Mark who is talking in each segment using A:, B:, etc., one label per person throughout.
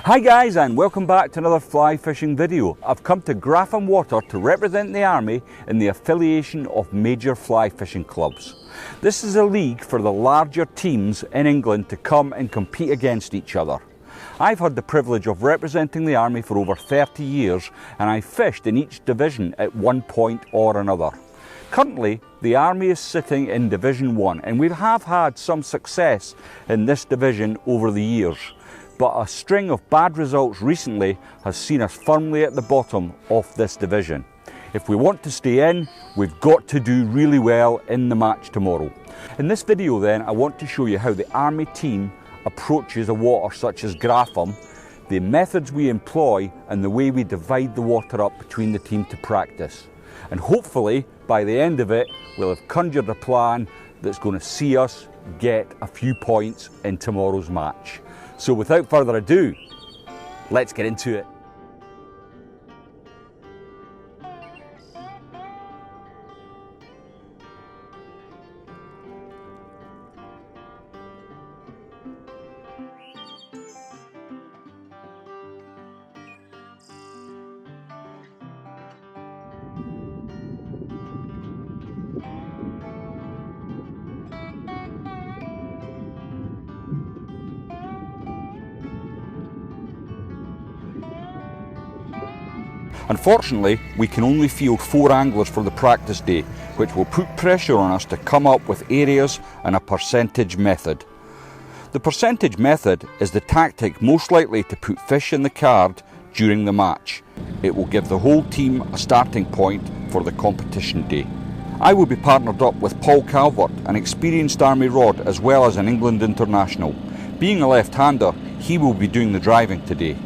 A: Hi guys, and welcome back to another fly fishing video. I've come to Grafham Water to represent the Army in the affiliation of major fly fishing clubs. This is a league for the larger teams in England to come and compete against each other. I've had the privilege of representing the Army for over 30 years and I've fished in each division at one point or another. Currently, the Army is sitting in Division 1 and we have had some success in this division over the years. But a string of bad results recently has seen us firmly at the bottom of this division. If we want to stay in, we've got to do really well in the match tomorrow. In this video then, I want to show you how the Army team approaches a water such as Grafham, the methods we employ and the way we divide the water up between the team to practice. And hopefully, by the end of it, we'll have conjured a plan that's going to see us get a few points in tomorrow's match. So without further ado, let's get into it. Unfortunately, we can only field 4 anglers for the practice day, which will put pressure on us to come up with areas and a percentage method. The percentage method is the tactic most likely to put fish in the card during the match. It will give the whole team a starting point for the competition day. I will be partnered up with Paul Calvert, an experienced Army rod as well as an England international. Being a left-hander, he will be doing the driving today.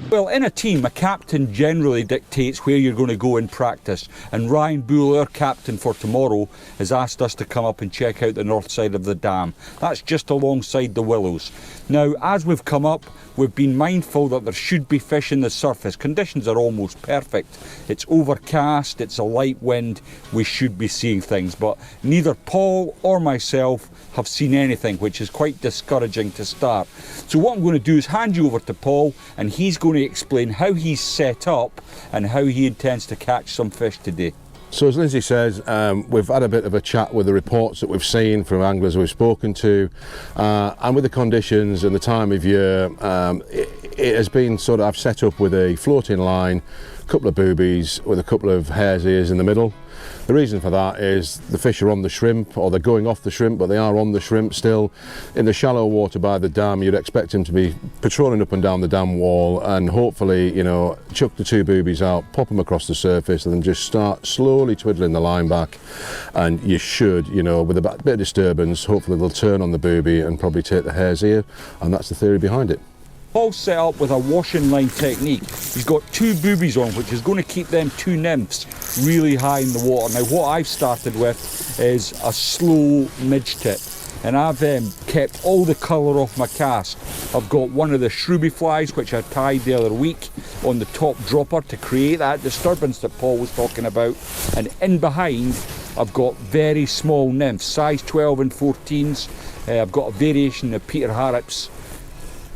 A: Well, in a team, a captain generally dictates where you're going to go in practice, and Ryan Bull, our captain for tomorrow, has asked us to come up and check out the north side of the dam. That's just alongside the willows. Now, as we've come up, we've been mindful that there should be fish in the surface. Conditions are almost perfect. It's overcast, it's a light wind, we should be seeing things, but neither Paul or myself have seen anything, which is quite discouraging to start. So what I'm going to do is hand you over to Paul, and he's going to explain how he's set up and how he intends to catch some fish today.
B: So as Lindsay says, we've had a bit of a chat with the reports that we've seen from anglers we've spoken to, and with the conditions and the time of year, it has been sort of, I've set up with a floating line, a couple of boobies with a couple of hare's ears in the middle. The reason for that is the fish are on the shrimp, or they're going off the shrimp, but they are on the shrimp still. In the shallow water by the dam, you'd expect them to be patrolling up and down the dam wall and hopefully, you know, chuck the 2 boobies out, pop them across the surface and then just start slowly twiddling the line back. And you should, you know, with a bit of disturbance, hopefully they'll turn on the booby and probably take the hare's ear, and that's the theory behind it.
A: Paul's set up with a washing line technique. He's got 2 boobies on, which is going to keep them 2 nymphs really high in the water. Now what I've started with is a slow midge tip, and I've kept all the colour off my cast. I've got one of the shrubby flies which I tied the other week on the top dropper to create that disturbance that Paul was talking about, and in behind I've got very small nymphs, size 12 and 14s. I've got a variation of Peter Harrop's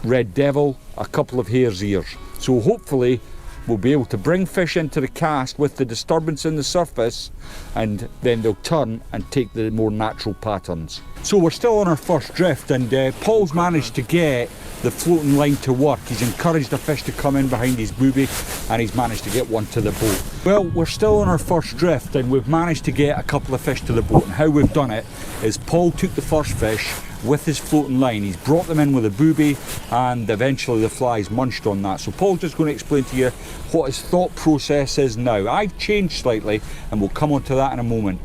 A: Red Devil, a couple of hare's ears. So hopefully we'll be able to bring fish into the cast with the disturbance in the surface, and then they'll turn and take the more natural patterns. So we're still on our first drift, and Paul's managed to get the floating line to work. He's encouraged the fish to come in behind his booby, and he's managed to get one to the boat. Well, we're still on our first drift and we've managed to get a couple of fish to the boat, and how we've done it is Paul took the first fish with his floating line. He's brought them in with a booby, and eventually the flies munched on that. So Paul's just going to explain to you what his thought process is now. I've changed slightly and we'll come on to that in a moment.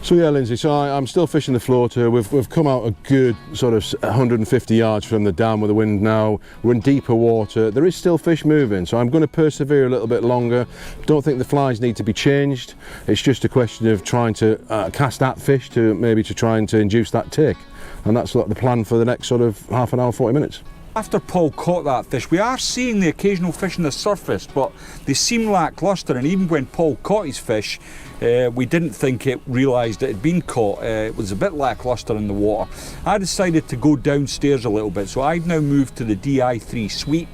B: So yeah, Lindsay, so I'm still fishing the floater. We've come out a good sort of 150 yards from the dam with the wind now. We're in deeper water. There is still fish moving, so I'm going to persevere a little bit longer. Don't think the flies need to be changed. It's just a question of trying to cast that fish to maybe trying to induce that tick. And that's the plan for the next sort of half an hour, 40 minutes.
A: After Paul caught that fish, we are seeing the occasional fish on the surface, but they seem lacklustre, and even when Paul caught his fish, We didn't think it realised it had been caught. It was a bit lacklustre in the water. I decided to go downstairs a little bit, so I've now moved to the DI3 sweep.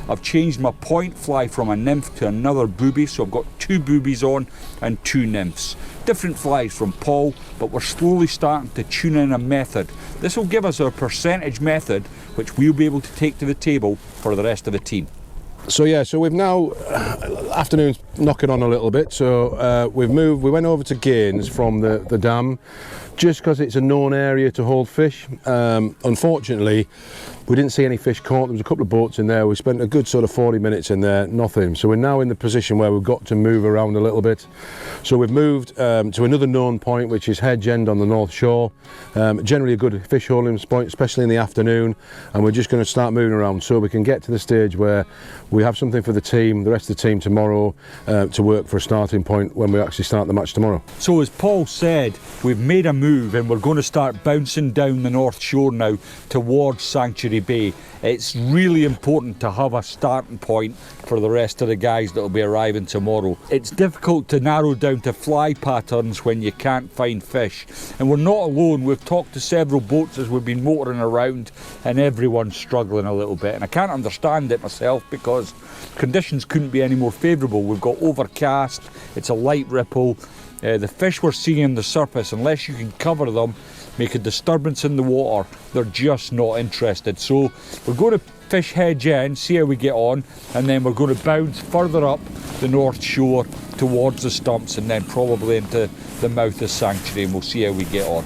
A: I've changed my point fly from a nymph to another booby, so I've got 2 boobies on and 2 nymphs. Different flies from Paul, but we're slowly starting to tune in a method. This will give us our percentage method, which we'll be able to take to the table for the rest of the team.
B: So yeah, so we've now, afternoon's knocking on a little bit, so we went over to Gaines from the dam, just because it's a known area to hold fish. Unfortunately, we didn't see any fish caught. There was a couple of boats in there. We spent a good sort of 40 minutes in there, nothing. So we're now in the position where we've got to move around a little bit. So we've moved to another known point, which is Hedge End on the North Shore. Generally a good fish holding point, especially in the afternoon. And we're just going to start moving around so we can get to the stage where we have something for the team, the rest of the team tomorrow, to work for a starting point when we actually start the match tomorrow.
A: So as Paul said, we've made a move and we're going to start bouncing down the North Shore now towards Sanctuary Bay. It's really important to have a starting point for the rest of the guys that will be arriving tomorrow. It's difficult to narrow down to fly patterns when you can't find fish. And we're not alone. We've talked to several boats as we've been motoring around, and everyone's struggling a little bit. And I can't understand it myself because conditions couldn't be any more favourable. We've got overcast, it's a light ripple. The fish we're seeing on the surface, unless you can cover them, make a disturbance in the water, they're just not interested. So we're going to fish Hedge End, see how we get on, and then we're going to bounce further up the North Shore towards the stumps and then probably into the mouth of Sanctuary, and we'll see how we get on.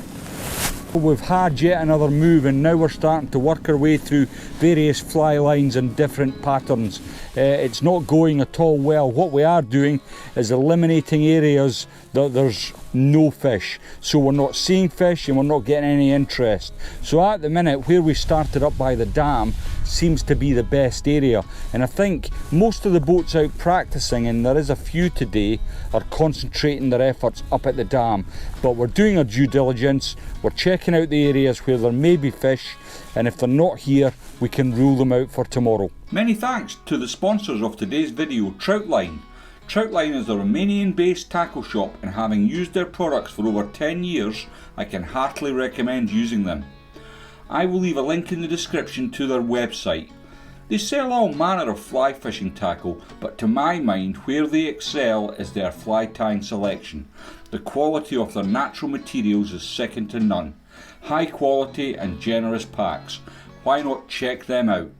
A: We've had yet another move and now we're starting to work our way through various fly lines and different patterns. It's not going at all well. What we are doing is eliminating areas that there's no fish. So we're not seeing fish and we're not getting any interest. So at the minute, where we started up by the dam seems to be the best area. And I think most of the boats out practicing, and there is a few today, are concentrating their efforts up at the dam. But we're doing our due diligence, we're checking out the areas where there may be fish, and if they're not here, we can rule them out for tomorrow. Many thanks to the sponsors of today's video, Troutline. Troutline is a Romanian-based tackle shop, and having used their products for over 10 years, I can heartily recommend using them. I will leave a link in the description to their website. They sell all manner of fly fishing tackle, but to my mind where they excel is their fly tying selection. The quality of their natural materials is second to none. High quality and generous packs. Why not check them out?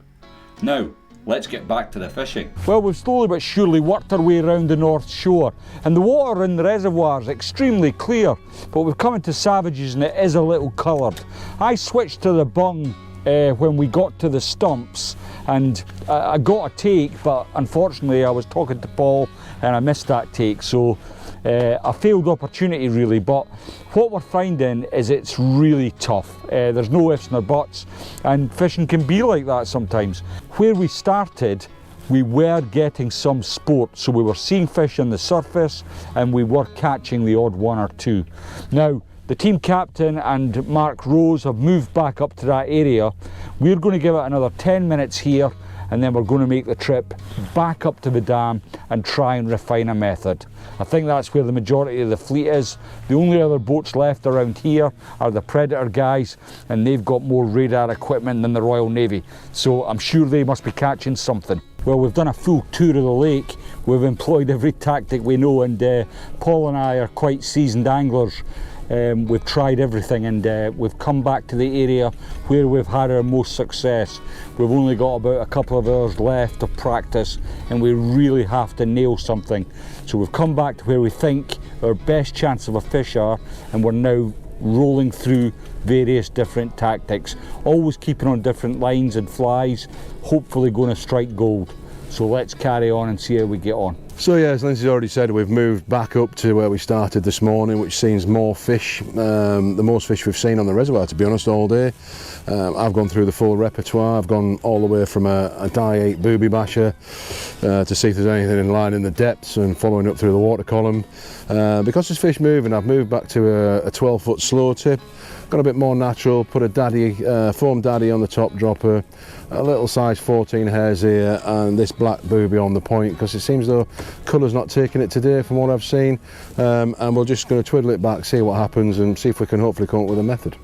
A: Now, let's get back to the fishing. Well, we've slowly but surely worked our way around the North Shore, and the water in the reservoir is extremely clear, but we've come into Savages and it is a little coloured. I switched to the bung when we got to the stumps, and I got a take, but unfortunately I was talking to Paul and I missed that take, so a failed opportunity really. But what we're finding is it's really tough. There's no ifs nor buts, and fishing can be like that sometimes. Where we started, we were getting some sport, so we were seeing fish on the surface and we were catching the odd one or two. Now, the team captain and Mark Rose have moved back up to that area. We're going to give it another 10 minutes here, and then we're going to make the trip back up to the dam and try and refine a method. I think that's where the majority of the fleet is. The only other boats left around here are the Predator guys, and they've got more radar equipment than the Royal Navy, so I'm sure they must be catching something. Well, we've done a full tour of the lake. We've employed every tactic we know, and Paul and I are quite seasoned anglers. We've tried everything, and we've come back to the area where we've had our most success. We've only got about a couple of hours left of practice, and we really have to nail something. So we've come back to where we think our best chance of a fish are, and we're now rolling through various different tactics, always keeping on different lines and flies, hopefully going to strike gold. So let's carry on and see how we get on.
B: So yeah, as Lindsay's already said, we've moved back up to where we started this morning, which seems more fish, the most fish we've seen on the reservoir, to be honest, all day. I've gone through the full repertoire. I've gone all the way from a die 8 booby basher to see if there's anything in line in the depths, and following up through the water column. Because there's fish moving, I've moved back to a 12-foot slow tip. got a bit more natural, put a daddy, foam daddy on the top dropper, a little size 14 hairs here, and this black booby on the point, because it seems though colour's not taking it today from what I've seen, and we're just going to twiddle it back, see what happens, and see if we can hopefully come up with a method.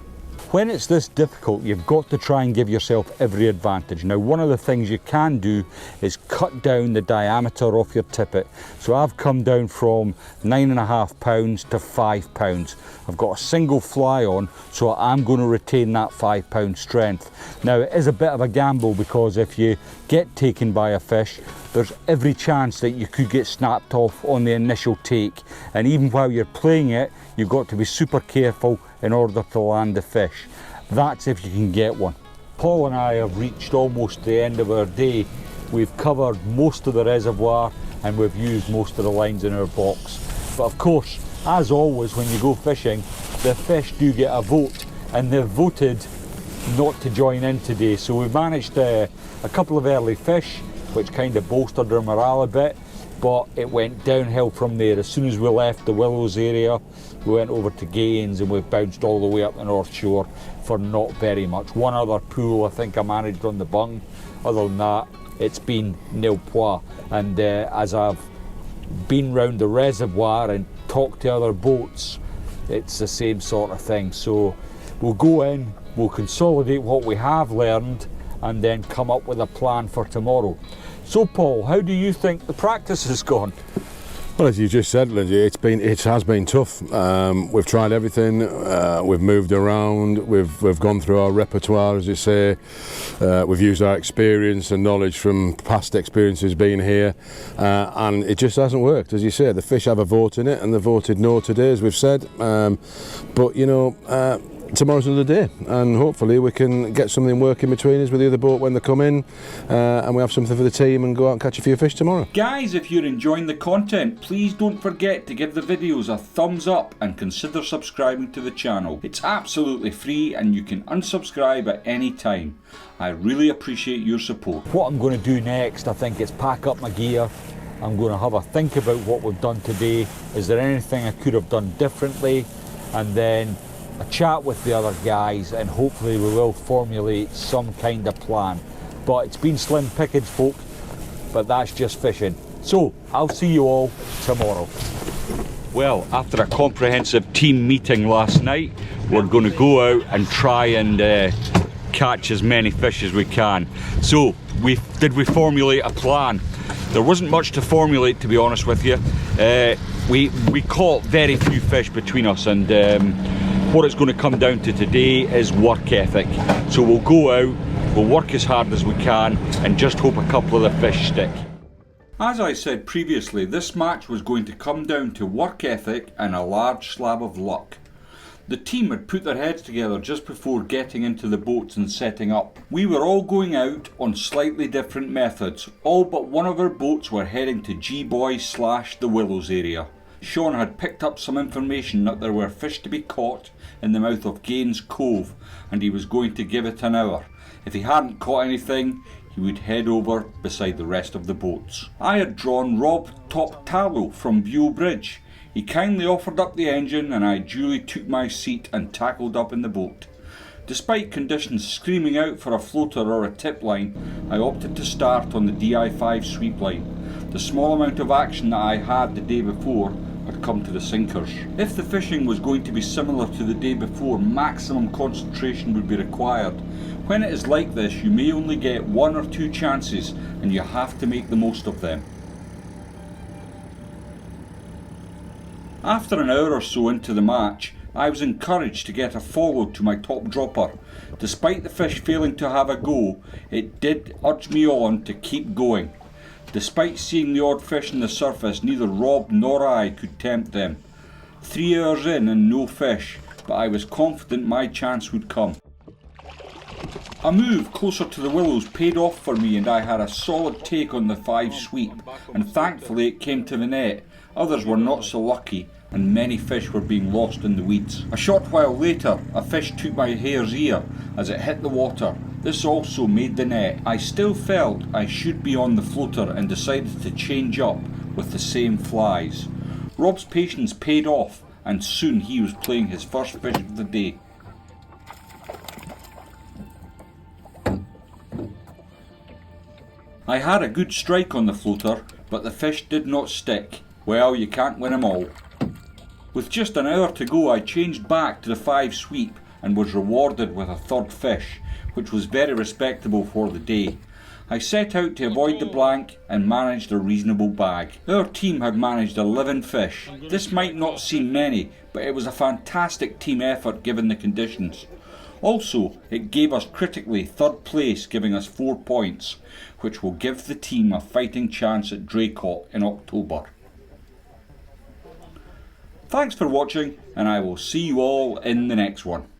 A: When it's this difficult, you've got to try and give yourself every advantage. Now, one of the things you can do is cut down the diameter of your tippet. So I've come down from 9.5 pounds to 5 pounds. I've got a single fly on, so I'm going to retain that 5 pound strength. Now, it is a bit of a gamble, because if you get taken by a fish, there's every chance that you could get snapped off on the initial take. And even while you're playing it, you've got to be super careful in order to land the fish. That's if you can get one. Paul and I have reached almost the end of our day. We've covered most of the reservoir and we've used most of the lines in our box. But of course, as always, when you go fishing, the fish do get a vote, and they've voted not to join in today. So we've managed a couple of early fish, which kind of bolstered our morale a bit, but it went downhill from there. As soon as we left the Willows area, we went over to Gaines and we've bounced all the way up the North Shore for not very much. One other pool I think I managed on the bung. Other than that, it's been nil pois. And as I've been round the reservoir and talked to other boats, it's the same sort of thing. So we'll go in, we'll consolidate what we have learned, and then come up with a plan for tomorrow. So Paul, how do you think the practice has gone?
B: Well, as you just said, Lindsay, it has been tough. We've tried everything. We've moved around. We've gone through our repertoire, as you say. We've used our experience and knowledge from past experiences being here, and it just hasn't worked. As you say, the fish have a vote in it, and they voted no today, as we've said. But you know, tomorrow's another day, and hopefully we can get something working between us with the other boat when they come in, and we have something for the team and go out and catch a few fish tomorrow.
A: Guys, if you're enjoying the content, please don't forget to give the videos a thumbs up and consider subscribing to the channel. It's absolutely free and you can unsubscribe at any time. I really appreciate your support. What I'm going to do next, I think, is pack up my gear. I'm going to have a think about what we've done today. Is there anything I could have done differently? And then a chat with the other guys, and hopefully we will formulate some kind of plan. But it's been slim pickings, folk, but that's just fishing. So I'll see you all tomorrow. Well, after a comprehensive team meeting last night, we're going to go out and try and catch as many fish as we can. So did we formulate a plan? There wasn't much to formulate, to be honest with you. We caught very few fish between us, and what it's going to come down to today is work ethic. So we'll go out, we'll work as hard as we can, and just hope a couple of the fish stick. As I said previously, this match was going to come down to work ethic and a large slab of luck. The team had put their heads together just before getting into the boats and setting up. We were all going out on slightly different methods. All but one of our boats were heading to G-Boys / the Willows area. Sean had picked up some information that there were fish to be caught in the mouth of Gaines Cove, and he was going to give it an hour. If he hadn't caught anything, he would head over beside the rest of the boats. I had drawn Rob Top Tallow from Buell Bridge. He kindly offered up the engine, and I duly took my seat and tackled up in the boat. Despite conditions screaming out for a floater or a tip line, I opted to start on the DI5 sweep line. The small amount of action that I had the day before had come to the sinkers. If the fishing was going to be similar to the day before, maximum concentration would be required. When it is like this, you may only get 1 or 2 chances, and you have to make the most of them. After an hour or so into the match, I was encouraged to get a follow to my top dropper. Despite the fish failing to have a go, it did urge me on to keep going. Despite seeing the odd fish on the surface, neither Rob nor I could tempt them. 3 hours in and no fish, but I was confident my chance would come. A move closer to the Willows paid off for me, and I had a solid take on the 5 sweep, and thankfully it came to the net. Others were not so lucky, and many fish were being lost in the weeds. A short while later, a fish took my hare's ear as it hit the water. This also made the net. I still felt I should be on the floater and decided to change up with the same flies. Rob's patience paid off, and soon he was playing his first fish of the day. I had a good strike on the floater, but the fish did not stick. Well, you can't win 'em all. With just an hour to go, I changed back to the 5 sweep and was rewarded with a third fish, which was very respectable for the day. I set out to avoid the blank and managed a reasonable bag. Our team had managed 11 fish. This might not seem many, but it was a fantastic team effort given the conditions. Also, it gave us critically third place, giving us 4 points, which will give the team a fighting chance at Draycote in October. Thanks for watching, and I will see you all in the next one.